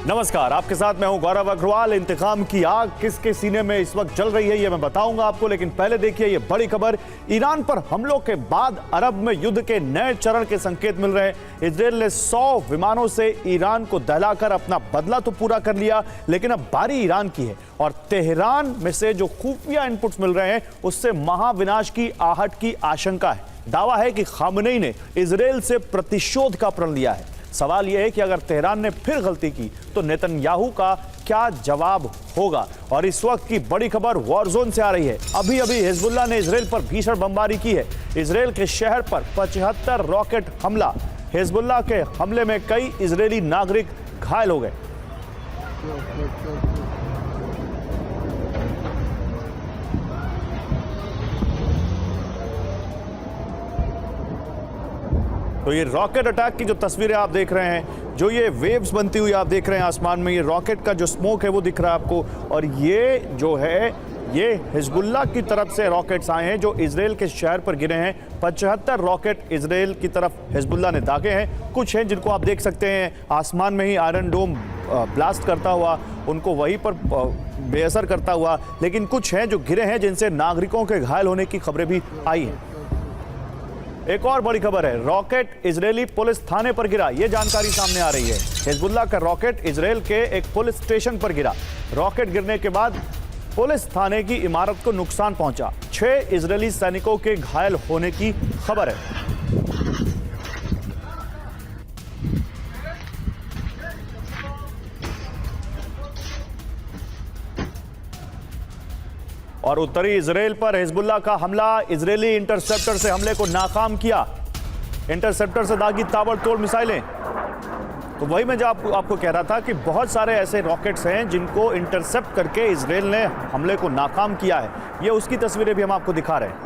नमस्कार, आपके साथ मैं हूं गौरव अग्रवाल। इंतकाम की आग किसके सीने में इस वक्त जल रही है ये मैं बताऊंगा आपको, लेकिन पहले देखिए ये बड़ी खबर। ईरान पर हमलों के बाद अरब में युद्ध के नए चरण के संकेत मिल रहे हैं। इजरायल ने 100 विमानों से ईरान को दहलाकर अपना बदला तो पूरा कर लिया, लेकिन अब बारी ईरान की है और तेहरान में से जो खुफिया इनपुट्स मिल रहे हैं उससे महाविनाश की आहट की आशंका है। दावा है कि खामनेई ने इजरायल से प्रतिशोध का प्रण लिया है। सवाल यह है कि अगर तेहरान ने फिर गलती की तो नेतन्याहू का क्या जवाब होगा। और इस वक्त की बड़ी खबर वॉर जोन से आ रही है। अभी अभी हिजबुल्लाह ने इजरायल पर भीषण बमबारी की है। इजरायल के शहर पर 75 रॉकेट हमला। हिजबुल्लाह के हमले में कई इजरायली नागरिक घायल हो गए। तो ये रॉकेट अटैक की जो तस्वीरें आप देख रहे हैं, जो ये वेव्स बनती हुई आप देख रहे हैं आसमान में, ये रॉकेट का जो स्मोक है वो दिख रहा है आपको। और ये जो है ये हिजबुल्लाह की तरफ से रॉकेट्स आए हैं जो इजरायल के शहर पर गिरे हैं। 75 रॉकेट इजरायल की तरफ हिजबुल्लाह ने दागे हैं। कुछ हैं जिनको आप देख सकते हैं आसमान में ही आयरन डोम ब्लास्ट करता हुआ, उनको वहीं पर बेअसर करता हुआ, लेकिन कुछ हैं जो गिरे हैं जिनसे नागरिकों के घायल होने की खबरें भी आई हैं। एक और बड़ी खबर है, रॉकेट इजरायली पुलिस थाने पर गिरा, यह जानकारी सामने आ रही है। हिजबुल्लाह का रॉकेट इजरायल के एक पुलिस स्टेशन पर गिरा। रॉकेट गिरने के बाद पुलिस थाने की इमारत को नुकसान पहुंचा। 6 इजरायली सैनिकों के घायल होने की खबर है। और उत्तरी इजरायल पर हिजबुल्लाह का हमला, इजरायली इंटरसेप्टर से हमले को नाकाम किया। इंटरसेप्टर से दागी ताबड़तोड़ मिसाइलें। तो वही मैं जो आपको कह रहा था कि बहुत सारे ऐसे रॉकेट्स हैं जिनको इंटरसेप्ट करके इजरायल ने हमले को नाकाम किया है। ये उसकी तस्वीरें भी हम आपको दिखा रहे हैं।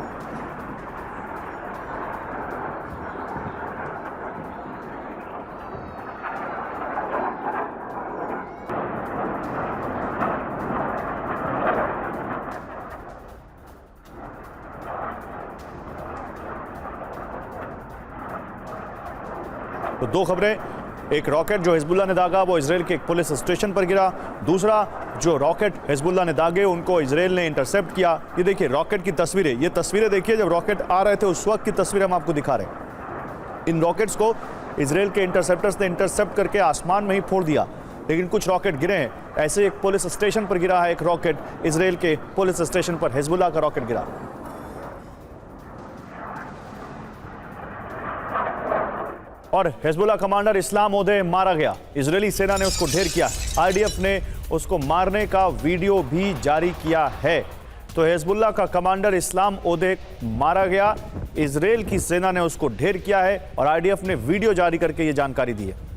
तो दो खबरें, एक रॉकेट जो हिजबुल्लाह ने दागा वो इजरायल के एक पुलिस स्टेशन पर गिरा। दूसरा, जो रॉकेट हिजबुल्लाह ने दागे उनको इजरायल ने इंटरसेप्ट किया। ये देखिए रॉकेट की तस्वीरें, ये तस्वीरें देखिए जब रॉकेट आ रहे थे उस वक्त की तस्वीरें हम आपको दिखा रहे हैं। इन रॉकेट्स को इजरायल के इंटरसेप्टर्स ने इंटरसेप्ट करके आसमान में ही फोड़ दिया, लेकिन कुछ रॉकेट गिरे हैं। ऐसे एक पुलिस स्टेशन पर गिरा है एक रॉकेट, इजरायल के पुलिस स्टेशन पर हिजबुल्लाह का रॉकेट गिरा। और हिजबुल्लाह कमांडर इस्लाम ओदे मारा गया। इजरायली सेना ने उसको ढेर किया। आईडीएफ ने उसको मारने का वीडियो भी जारी किया है। तो हिजबुल्लाह का कमांडर इस्लाम ओदे मारा गया, इजरायल की सेना ने उसको ढेर किया है और आईडीएफ ने वीडियो जारी करके ये जानकारी दी है।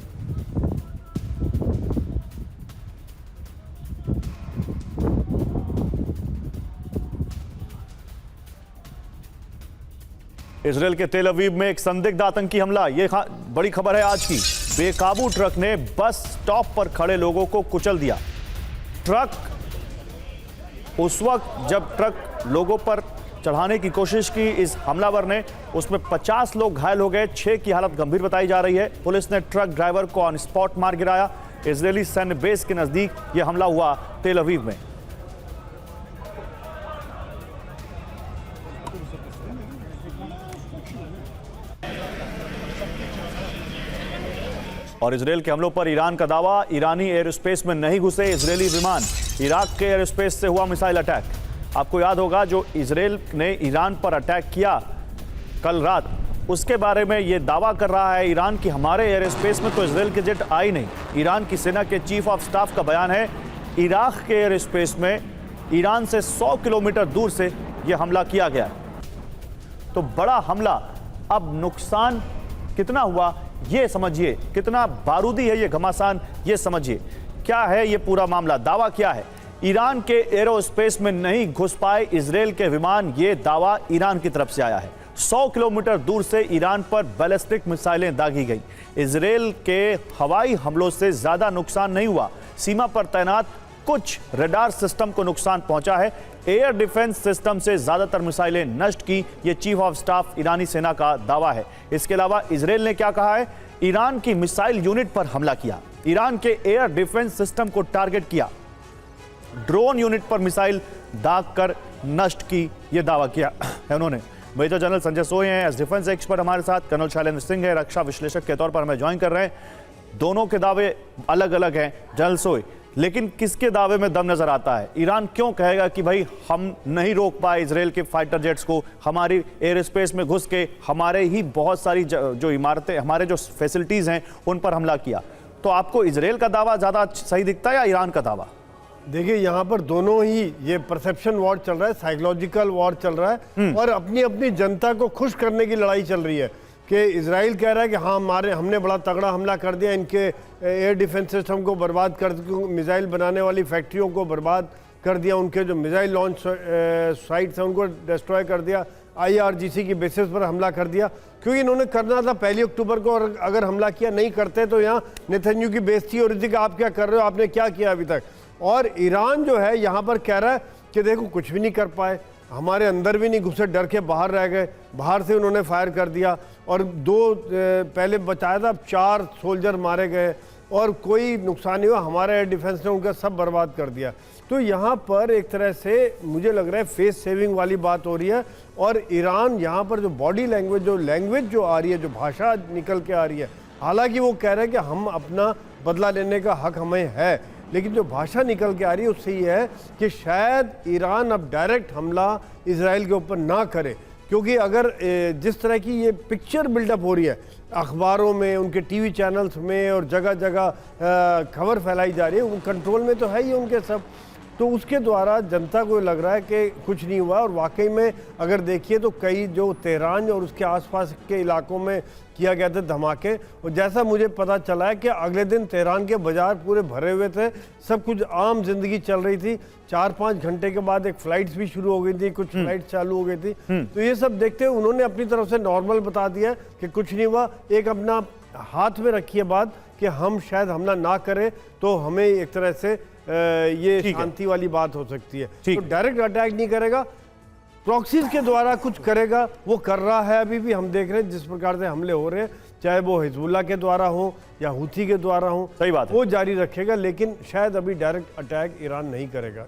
इजरायल के तेल अवीव में एक संदिग्ध आतंकी हमला, ये बड़ी खबर है आज की। बेकाबू ट्रक ने बस स्टॉप पर खड़े लोगों को कुचल दिया। ट्रक उस वक्त जब ट्रक लोगों पर चढ़ाने की कोशिश की इस हमलावर ने, उसमें 50 लोग घायल हो गए। 6 की हालत गंभीर बताई जा रही है। पुलिस ने ट्रक ड्राइवर को ऑन स्पॉट मार गिराया। इजरायली सैन्य बेस के नजदीक यह हमला हुआ तेल अवीव में। और इजरायल के हमलों पर ईरान का दावा, ईरानी एयर स्पेस में नहीं घुसे इजरायली विमान। इराक के एयर स्पेस से हुआ मिसाइल अटैक। आपको याद होगा जो इजरायल ने ईरान पर अटैक किया कल रात, उसके बारे में यह दावा कर रहा है ईरान कि हमारे एयर स्पेस में तो इजरायल के जेट आई नहीं। ईरान की सेना के चीफ ऑफ स्टाफ का बयान है, इराक के एयर स्पेस में ईरान से 100 किलोमीटर दूर से यह हमला किया गया। तो बड़ा हमला, अब नुकसान कितना हुआ ये समझिए, कितना बारूदी है ये घमासान ये समझिए। क्या है ये पूरा मामला, दावा क्या है? ईरान के एरोस्पेस में नहीं घुस पाए इजरायल के विमान, ये दावा ईरान की तरफ से आया है। 100 किलोमीटर दूर से ईरान पर बैलिस्टिक मिसाइलें दागी गई। इजरायल के हवाई हमलों से ज्यादा नुकसान नहीं हुआ। सीमा पर तैनात कुछ रडार सिस्टम को नुकसान पहुंचा है। एयर डिफेंस सिस्टम से ज्यादातर मिसाइलें नष्ट की, ये चीफ ऑफ स्टाफ ईरानी सेना का दावा है। इसके अलावा इजरायल ने क्या कहा है, ईरान की मिसाइल यूनिट पर हमला किया। ईरान के एयर डिफेंस सिस्टम को टारगेट किया, ड्रोन यूनिट पर मिसाइल दाग कर नष्ट की, यह दावा किया है उन्होंने। मेजर जनरल संजय सोय हैं एज डिफेंस एक्सपर्ट हमारे साथ, कर्नल शैलेंद्र सिंह है रक्षा विश्लेषक के तौर पर हमें ज्वाइन कर रहे हैं। दोनों के दावे अलग अलग हैं जनरल सोय, लेकिन किसके दावे में दम नजर आता है? ईरान क्यों कहेगा कि भाई हम नहीं रोक पाए इजराइल के फाइटर जेट्स को, हमारी एयर स्पेस में घुस के हमारे ही बहुत सारी जो इमारतें, हमारे जो फैसिलिटीज हैं उन पर हमला किया? तो आपको इजराइल का दावा ज्यादा सही दिखता है या ईरान का दावा? देखिए, यहाँ पर दोनों ही, ये परसेप्शन वॉर चल रहा है, साइकोलॉजिकल वॉर चल रहा है और अपनी अपनी जनता को खुश करने की लड़ाई चल रही है कि इजराइल कह रहा है कि हाँ हमने बड़ा तगड़ा हमला कर दिया, इनके एयर डिफेंस सिस्टम को बर्बाद कर, मिसाइल बनाने वाली फैक्ट्रियों को बर्बाद कर दिया, उनके जो मिसाइल लॉन्च साइट्स हैं उनको डिस्ट्रॉय कर दिया, IRGC की बेसिस पर हमला कर दिया, क्योंकि इन्होंने करना था 1 अक्टूबर को, और अगर हमला किया नहीं करते तो यहाँ नेतन्याहू की बेइज्जती हो रही थी कि आप क्या कर रहे हो, आपने क्या किया अभी तक। और ईरान जो है यहाँ पर कह रहा है कि देखो कुछ भी नहीं कर पाए, हमारे अंदर भी नहीं घुसे, डर के बाहर रह गए, बाहर से उन्होंने फायर कर दिया और 2 पहले बचाया था, 4 सोल्जर मारे गए और कोई नुकसान नहीं हुआ, हमारे एयर डिफेंस ने उनका सब बर्बाद कर दिया। तो यहाँ पर एक तरह से मुझे लग रहा है फेस सेविंग वाली बात हो रही है। और ईरान यहाँ पर जो बॉडी लैंग्वेज जो आ रही है, जो भाषा निकल के आ रही है, हालांकि वो कह रहे हैं कि हम अपना बदला लेने का हक हमें है, लेकिन जो भाषा निकल के आ रही है उससे ये है कि शायद ईरान अब डायरेक्ट हमला इजराइल के ऊपर ना करे, क्योंकि अगर जिस तरह की ये पिक्चर बिल्डअप हो रही है अखबारों में, उनके टीवी चैनल्स में और जगह जगह खबर फैलाई जा रही है, वो कंट्रोल में तो है ही उनके सब, तो उसके द्वारा जनता को लग रहा है कि कुछ नहीं हुआ। और वाकई में अगर देखिए तो कई जो तेहरान और उसके आसपास के इलाकों में किया गया था धमाके, और जैसा मुझे पता चला है कि अगले दिन तेहरान के बाजार पूरे भरे हुए थे, सब कुछ आम जिंदगी चल रही थी। 4-5 घंटे के बाद एक फ्लाइट्स भी शुरू हो गई थी, कुछ फ्लाइट्स चालू हो गई थी। तो ये सब देखते हुए उन्होंने अपनी तरफ से नॉर्मल बता दिया कि कुछ नहीं हुआ। एक अपना हाथ में रखिए बात कि हम शायद हमला ना करें तो हमें एक तरह से ये शांति वाली बात हो सकती है। तो डायरेक्ट अटैक नहीं करेगा, प्रॉक्सीज के द्वारा कुछ करेगा, वो कर रहा है। अभी भी हम देख रहे हैं जिस प्रकार से हमले हो रहे हैं, चाहे वो हिजबुल्लाह के द्वारा हो या हूथी के द्वारा हो, सही बात है, वो जारी रखेगा, लेकिन शायद अभी डायरेक्ट अटैक ईरान नहीं करेगा।